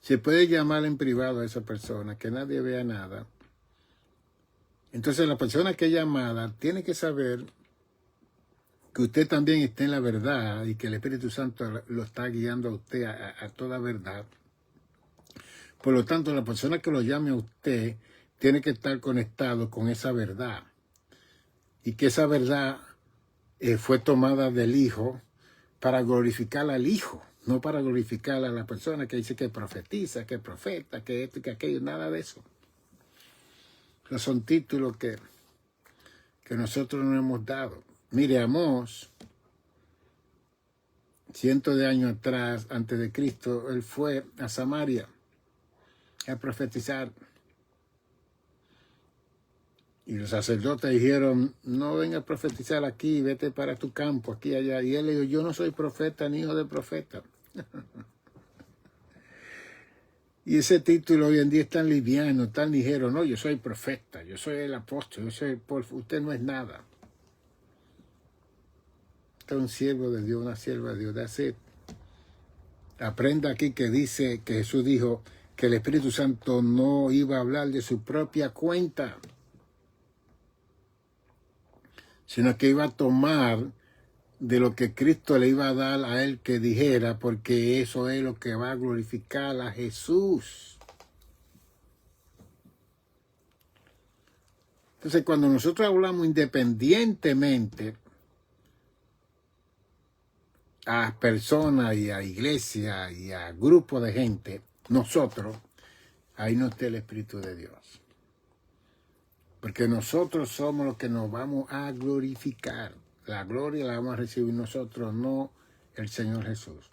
se puede llamar en privado a esa persona, que nadie vea nada. Entonces la persona que es llamada tiene que saber que usted también está en la verdad y que el Espíritu Santo lo está guiando a usted a toda verdad. Por lo tanto, la persona que lo llame a usted tiene que estar conectado con esa verdad. Y que esa verdad fue tomada del Hijo para glorificar al Hijo, no para glorificar a la persona que dice que profetiza, que profeta, que esto y que aquello, nada de eso. Esos son títulos que nosotros no hemos dado. Mire, Amós, cientos de años atrás, antes de Cristo, él fue a Samaria a profetizar. Y los sacerdotes dijeron, no venga a profetizar aquí, vete para tu campo, aquí y allá. Y él le dijo, yo no soy profeta ni hijo de profeta. Y ese título hoy en día es tan liviano, tan ligero. No, yo soy profeta, yo soy el apóstol, usted no es nada. Usted es un siervo de Dios, una sierva de Dios. That's it. Aprenda aquí que dice que Jesús dijo que el Espíritu Santo no iba a hablar de su propia cuenta, sino que iba a tomar de lo que Cristo le iba a dar a él que dijera, porque eso es lo que va a glorificar a Jesús. Entonces, cuando nosotros hablamos independientemente a personas y a iglesias y a grupos de gente, nosotros, ahí no está el Espíritu de Dios. Porque nosotros somos los que nos vamos a glorificar. La gloria la vamos a recibir nosotros, no el Señor Jesús.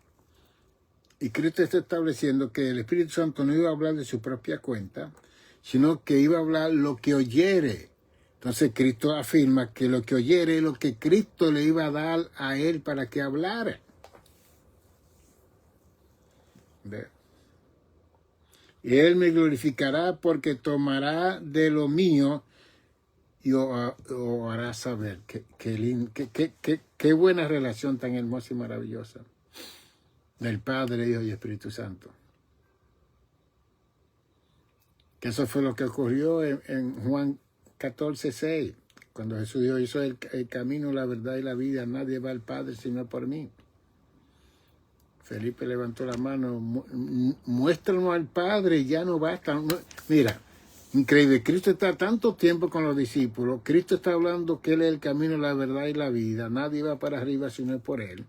Y Cristo está estableciendo que el Espíritu Santo no iba a hablar de su propia cuenta, sino que iba a hablar lo que oyere. Entonces Cristo afirma que lo que oyere es lo que Cristo le iba a dar a él para que hablara. ¿Ve? Y él me glorificará porque tomará de lo mío y os hará saber. Qué buena relación tan hermosa y maravillosa del Padre, Hijo y Espíritu Santo. Que eso fue lo que ocurrió en Juan 14:6, cuando Jesús dijo, yo soy el camino, la verdad y la vida, nadie va al Padre sino por mí. Felipe levantó la mano, muéstranos al Padre, ya no basta. Mira, increíble, Cristo está tanto tiempo con los discípulos, Cristo está hablando que Él es el camino, la verdad y la vida, nadie va para arriba sino por Él.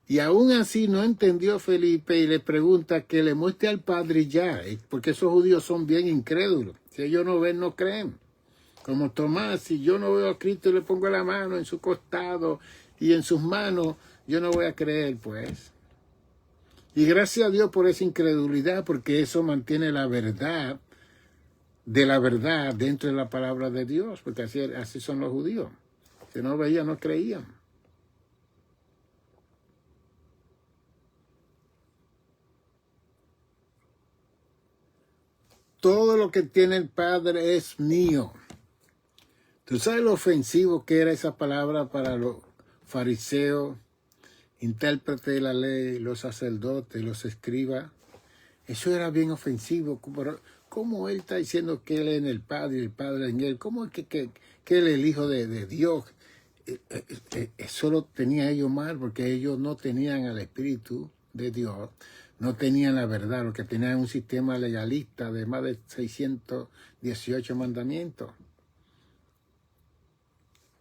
Y aún así no entendió Felipe y le pregunta que le muestre al Padre ya, porque esos judíos son bien incrédulos. Si ellos no ven, no creen. Como Tomás, si yo no veo a Cristo y le pongo la mano en su costado y en sus manos, yo no voy a creer, pues. Y gracias a Dios por esa incredulidad, porque eso mantiene la verdad de la verdad dentro de la palabra de Dios, porque así son los judíos. Si no veían, no creían. Todo lo que tiene el Padre es mío. ¿Tú sabes lo ofensivo que era esa palabra para los fariseos, intérpretes de la ley, los sacerdotes, los escribas? Eso era bien ofensivo. ¿Cómo él está diciendo que él es en el Padre y el Padre en él? ¿Cómo es que él es el Hijo de Dios? Eso lo tenía ellos mal, porque ellos no tenían al Espíritu de Dios, no tenían la verdad, lo que tenían un sistema legalista de más de 618 mandamientos,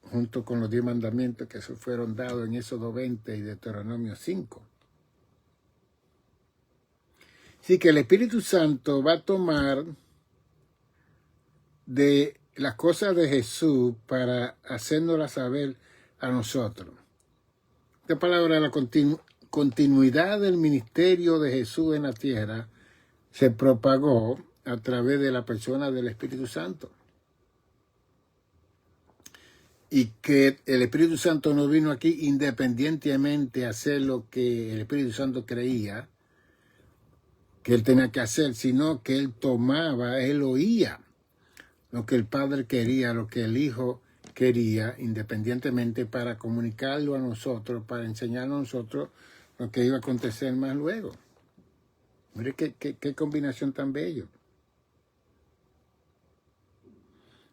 junto con los 10 mandamientos que se fueron dados en Éxodo 20 y Deuteronomio 5. Así que el Espíritu Santo va a tomar de las cosas de Jesús para hacérnoslas saber a nosotros. Esta palabra, la continuidad del ministerio de Jesús en la tierra, se propagó a través de la persona del Espíritu Santo. Y que el Espíritu Santo no vino aquí independientemente a hacer lo que el Espíritu Santo creía que él tenía que hacer, sino que él tomaba, él oía lo que el Padre quería, lo que el Hijo quería, independientemente, para comunicarlo a nosotros, para enseñarnos a nosotros lo que iba a acontecer más luego. Mire qué combinación tan bello.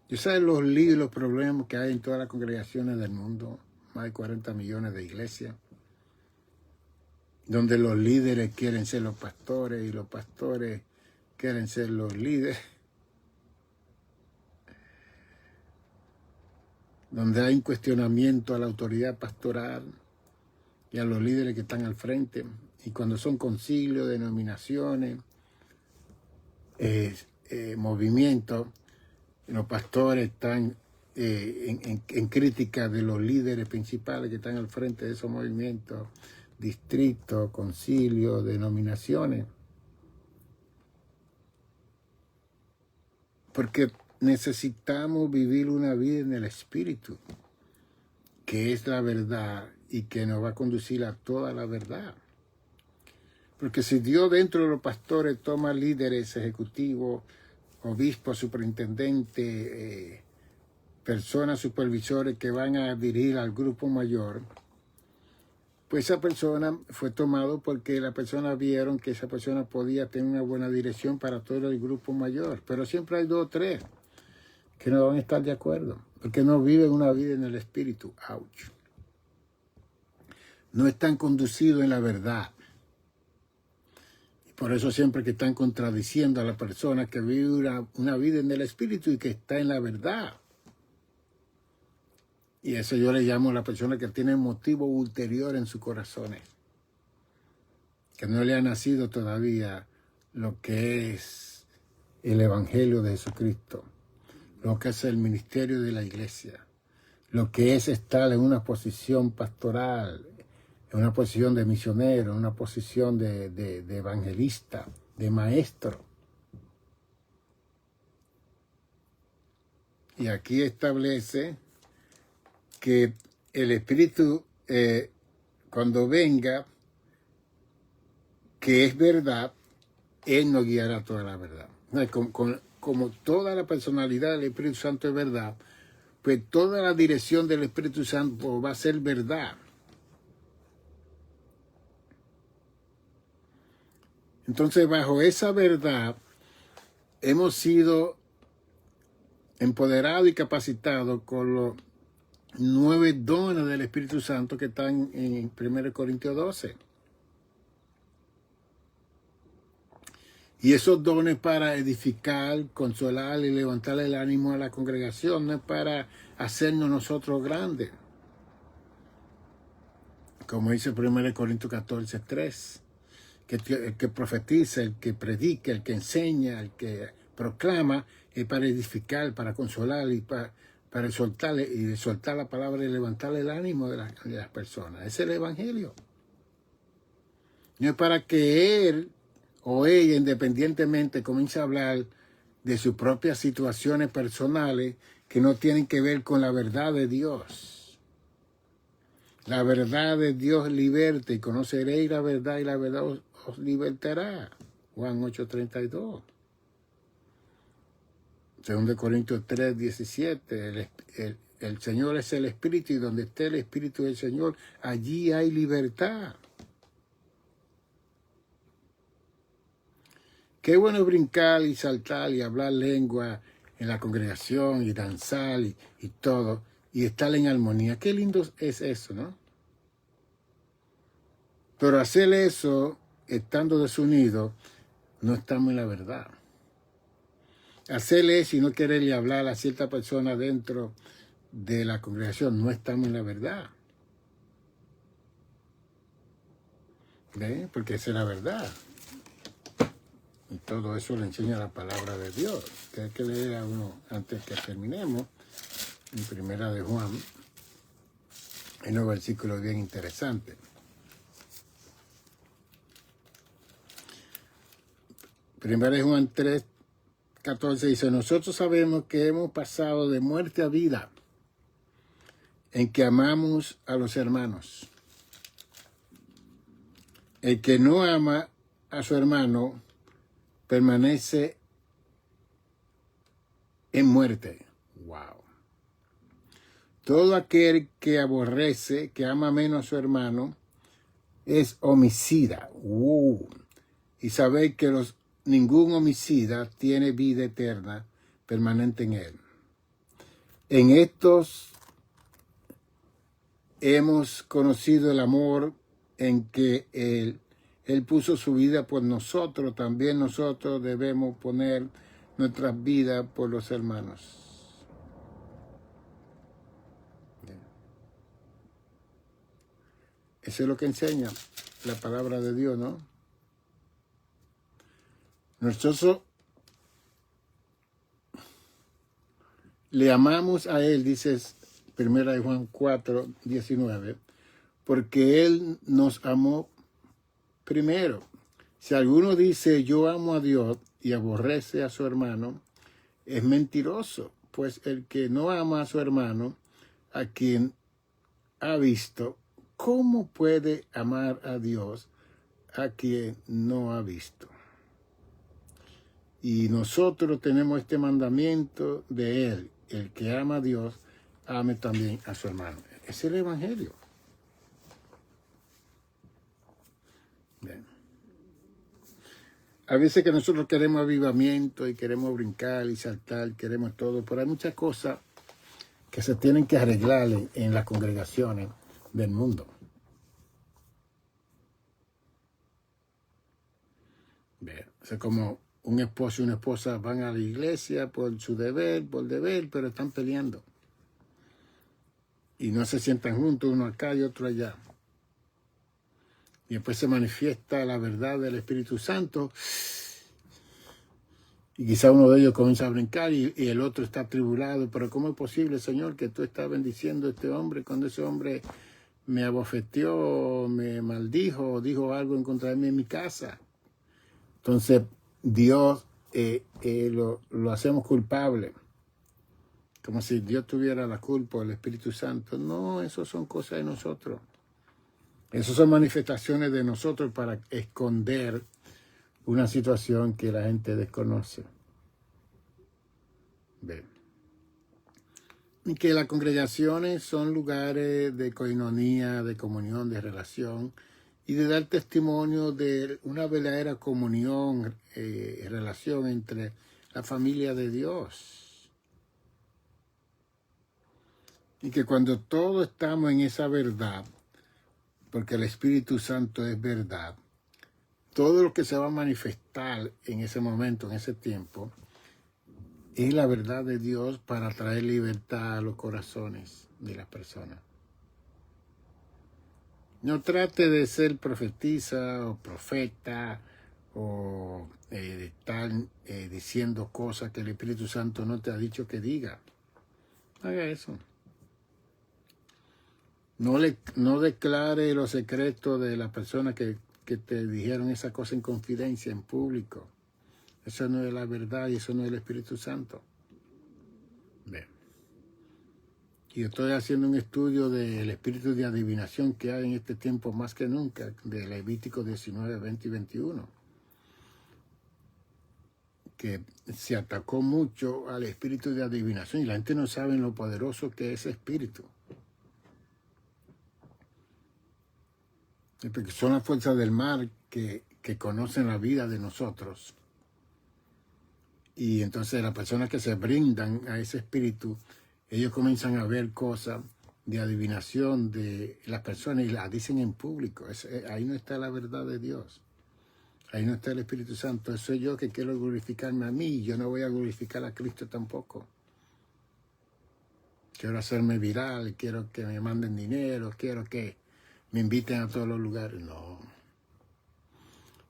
¿Tú sabes los líos y los problemas que hay en todas las congregaciones del mundo? Más de 40 millones de iglesias, donde los líderes quieren ser los pastores y los pastores quieren ser los líderes, donde hay un cuestionamiento a la autoridad pastoral y a los líderes que están al frente, y cuando son concilios, denominaciones, movimientos, los pastores están en crítica de los líderes principales que están al frente de esos movimientos, distritos, concilios, denominaciones. Porque necesitamos vivir una vida en el Espíritu, que es la verdad y que nos va a conducir a toda la verdad. Porque si Dios dentro de los pastores toma líderes ejecutivos, obispos, superintendentes, personas, supervisores que van a dirigir al grupo mayor, pues esa persona fue tomado porque la persona vieron que esa persona podía tener una buena dirección para todo el grupo mayor. Pero siempre hay 2 o 3 que no van a estar de acuerdo, porque no viven una vida en el Espíritu. ¡Auch! No están conducidos en la verdad. Y por eso siempre que están contradiciendo a la persona que vive una vida en el Espíritu y que está en la verdad. Y eso yo le llamo a la persona que tiene motivo ulterior en sus corazones, que no le ha nacido todavía lo que es el Evangelio de Jesucristo, lo que es el ministerio de la iglesia, lo que es estar en una posición pastoral, en una posición de misionero, en una posición de evangelista, de maestro. Y aquí establece que el Espíritu, cuando venga, que es verdad, Él nos guiará toda la verdad. Como toda la personalidad del Espíritu Santo es verdad, pues toda la dirección del Espíritu Santo va a ser verdad. Entonces, bajo esa verdad, hemos sido empoderados y capacitados con los 9 dones del Espíritu Santo que están en 1 Corintios 12. Y esos dones para edificar, consolar y levantar el ánimo a la congregación, no es para hacernos nosotros grandes. Como dice 1 Corintios 14, 3. Que el que profetiza, el que predica, el que enseña, el que proclama, es para edificar, para consolar y para soltar la palabra y levantar el ánimo de las personas. Ese es el Evangelio. No es para que él o ella independientemente comience a hablar de sus propias situaciones personales que no tienen que ver con la verdad de Dios. La verdad de Dios liberta y conoceréis la verdad y la verdad os libertará. Juan 8:32. 2 Corintios 3:17. El Señor es el Espíritu y donde esté el Espíritu del Señor, allí hay libertad. Qué bueno brincar y saltar y hablar lengua en la congregación y danzar y todo y estar en armonía. Qué lindo es eso, ¿no? Pero hacer eso estando desunidos, no estamos en la verdad. Hacerle eso y no quererle hablar a cierta persona dentro de la congregación, no estamos en la verdad. ¿Ven? Porque esa es la verdad. Y todo eso le enseña la palabra de Dios. Que hay que leer a uno antes que terminemos. En 1 de Juan, en un versículo bien interesante. 1 de Juan 3:14 dice: nosotros sabemos que hemos pasado de muerte a vida, en que amamos a los hermanos. El que no ama a su hermano permanece en muerte. Wow. Todo aquel que aborrece, que ama menos a su hermano, es homicida. Y sabéis que ningún homicida tiene vida eterna permanente en él. En estos hemos conocido el amor en que Él puso su vida por nosotros. También nosotros debemos poner nuestras vidas por los hermanos. Eso es lo que enseña la palabra de Dios, ¿no? Nosotros le amamos a Él, dice 1 Juan 4:19, porque Él nos amó primero. Si alguno dice yo amo a Dios y aborrece a su hermano, es mentiroso, pues el que no ama a su hermano, a quien ha visto, ¿cómo puede amar a Dios a quien no ha visto? Y nosotros tenemos este mandamiento de Él, el que ama a Dios, ame también a su hermano. Ese es el Evangelio. Bien. A veces que nosotros queremos avivamiento y queremos brincar y saltar, queremos todo, pero hay muchas cosas que se tienen que arreglar en las congregaciones del mundo. Bien. O sea, como un esposo y una esposa van a la iglesia por su deber, pero están peleando. Y no se sientan juntos, uno acá y otro allá. Y después se manifiesta la verdad del Espíritu Santo. Y quizá uno de ellos comienza a brincar y el otro está atribulado. Pero ¿cómo es posible, Señor, que tú estás bendiciendo a este hombre cuando ese hombre me abofeteó, me maldijo, dijo algo en contra de mí en mi casa? Entonces, Dios lo hacemos culpable. Como si Dios tuviera la culpa o el Espíritu Santo. No, eso son cosas de nosotros. Esas son manifestaciones de nosotros para esconder una situación que la gente desconoce. Bien. Y que las congregaciones son lugares de coinonía, de comunión, de relación y de dar testimonio de una verdadera comunión, relación entre la familia de Dios. Y que cuando todos estamos en esa verdad, porque el Espíritu Santo es verdad, todo lo que se va a manifestar en ese momento, en ese tiempo, es la verdad de Dios para traer libertad a los corazones de las personas. No trate de ser profetisa o profeta o de estar diciendo cosas que el Espíritu Santo no te ha dicho que diga. Haga eso. No declare los secretos de las personas que te dijeron esa cosa en confidencia, en público. Eso no es la verdad y eso no es el Espíritu Santo. Bien. Y estoy haciendo un estudio del espíritu de adivinación que hay en este tiempo más que nunca, de Levítico 19, 20 y 21. Que se atacó mucho al espíritu de adivinación y la gente no sabe lo poderoso que es ese espíritu. Porque son las fuerzas del mal que conocen la vida de nosotros. Y entonces las personas que se brindan a ese espíritu, ellos comienzan a ver cosas de adivinación de las personas y las dicen en público. Ahí no está la verdad de Dios. Ahí no está el Espíritu Santo. Soy yo que quiero glorificarme a mí. Yo no voy a glorificar a Cristo tampoco. Quiero hacerme viral, quiero que me manden dinero, quiero que me inviten a todos los lugares. No.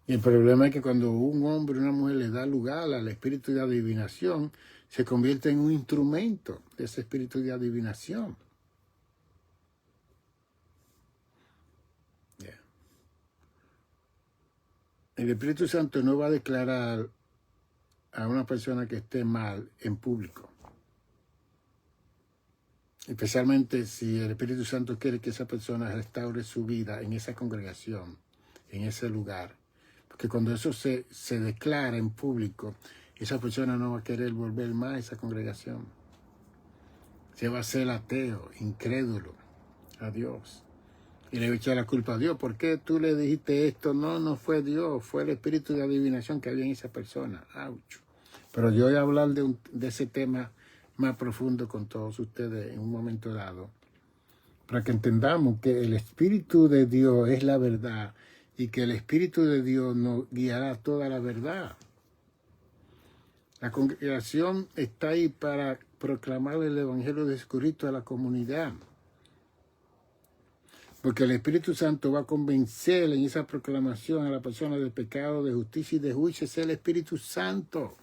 Y el problema es que cuando un hombre o una mujer le da lugar al espíritu de adivinación, se convierte en un instrumento de ese espíritu de adivinación. Yeah. El Espíritu Santo no va a declarar a una persona que esté mal en público. Especialmente si el Espíritu Santo quiere que esa persona restaure su vida en esa congregación, en ese lugar. Porque cuando eso se declara en público, esa persona no va a querer volver más a esa congregación. Se va a hacer ateo, incrédulo a Dios. Y le va a echar la culpa a Dios. ¿Por qué tú le dijiste esto? No fue Dios, fue el espíritu de adivinación que había en esa persona. ¡Auch! Pero yo voy a hablar de ese tema más profundo con todos ustedes en un momento dado, para que entendamos que el Espíritu de Dios es la verdad y que el Espíritu de Dios nos guiará toda la verdad. La congregación está ahí para proclamar el Evangelio de Jesucristo a la comunidad, porque el Espíritu Santo va a convencer en esa proclamación a la persona del pecado, de justicia y de juicio. Es el Espíritu Santo,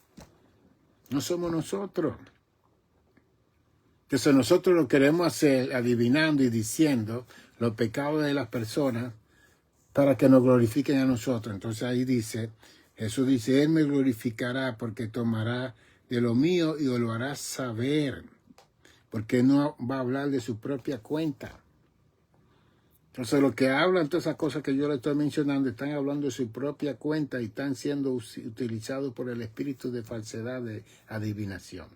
no somos nosotros. Entonces nosotros lo queremos hacer adivinando y diciendo los pecados de las personas para que nos glorifiquen a nosotros. Entonces ahí dice, Jesús dice, Él me glorificará porque tomará de lo mío y os lo hará saber, porque no va a hablar de su propia cuenta. Entonces lo que hablan, todas esas cosas que yo le estoy mencionando, están hablando de su propia cuenta y están siendo utilizados por el espíritu de falsedad, de adivinación.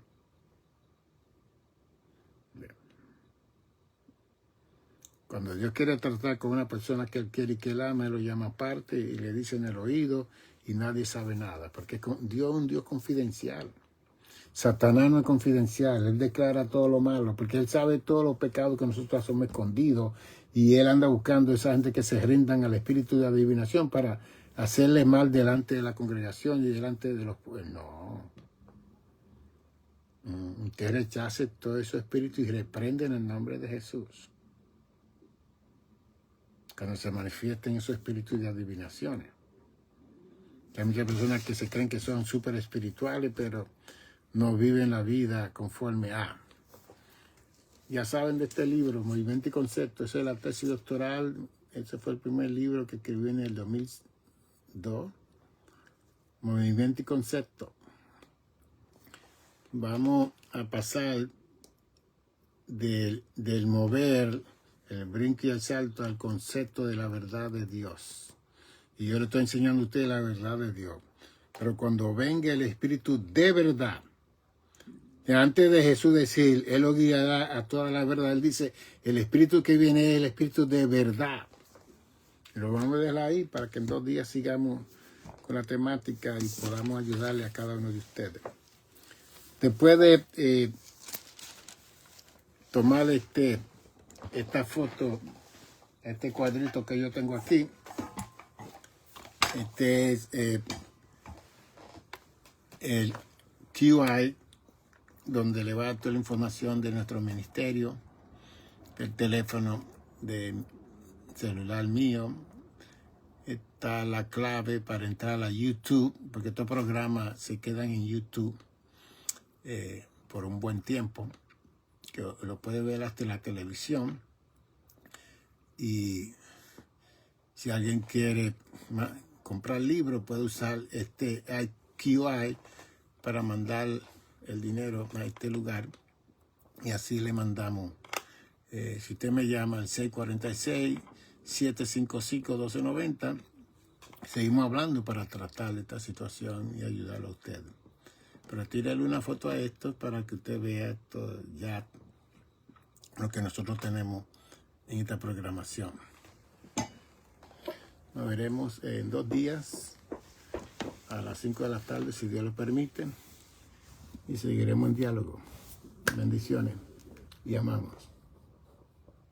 Cuando Dios quiere tratar con una persona que Él quiere y que Él ama, Él lo llama aparte y le dice en el oído y nadie sabe nada, porque Dios es un Dios confidencial. Satanás no es confidencial, Él declara todo lo malo, porque Él sabe todos los pecados que nosotros hacemos escondidos y Él anda buscando a esa gente que se rindan al espíritu de adivinación para hacerle mal delante de la congregación y delante de los pueblos. No. Usted rechace todo ese espíritu y reprende en el nombre de Jesús. Cuando se manifiesten esos espíritus de adivinaciones. Hay muchas personas que se creen que son súper espirituales, pero no viven la vida conforme a. Ya saben de este libro, Movimiento y Concepto. Esa es la tesis doctoral. Ese fue el primer libro que escribí en el 2002. Movimiento y Concepto. Vamos a pasar del mover, el brinco y el salto al concepto de la verdad de Dios. Y yo le estoy enseñando a usted la verdad de Dios. Pero cuando venga el Espíritu de verdad, antes de Jesús decir, Él lo guiará a toda la verdad, Él dice, el Espíritu que viene es el Espíritu de verdad. Y lo vamos a dejar ahí para que en 2 días sigamos con la temática y podamos ayudarle a cada uno de ustedes. Después de tomar esta foto, este cuadrito que yo tengo aquí, este es el QI, donde le va a dar toda la información de nuestro ministerio, el teléfono de celular mío, está la clave para entrar a YouTube, porque estos programas se quedan en YouTube por un buen tiempo, que lo puede ver hasta en la televisión. Y si alguien quiere comprar libros, puede usar este QI para mandar el dinero a este lugar y así le mandamos. Si usted me llama al 646-755-1290, seguimos hablando para tratar de esta situación y ayudarlo a usted. Pero tírale una foto a esto para que usted vea esto, ya lo que nosotros tenemos en esta programación. Nos veremos en 2 días a las 5 de la tarde, si Dios lo permite, y seguiremos en diálogo. Bendiciones y amamos.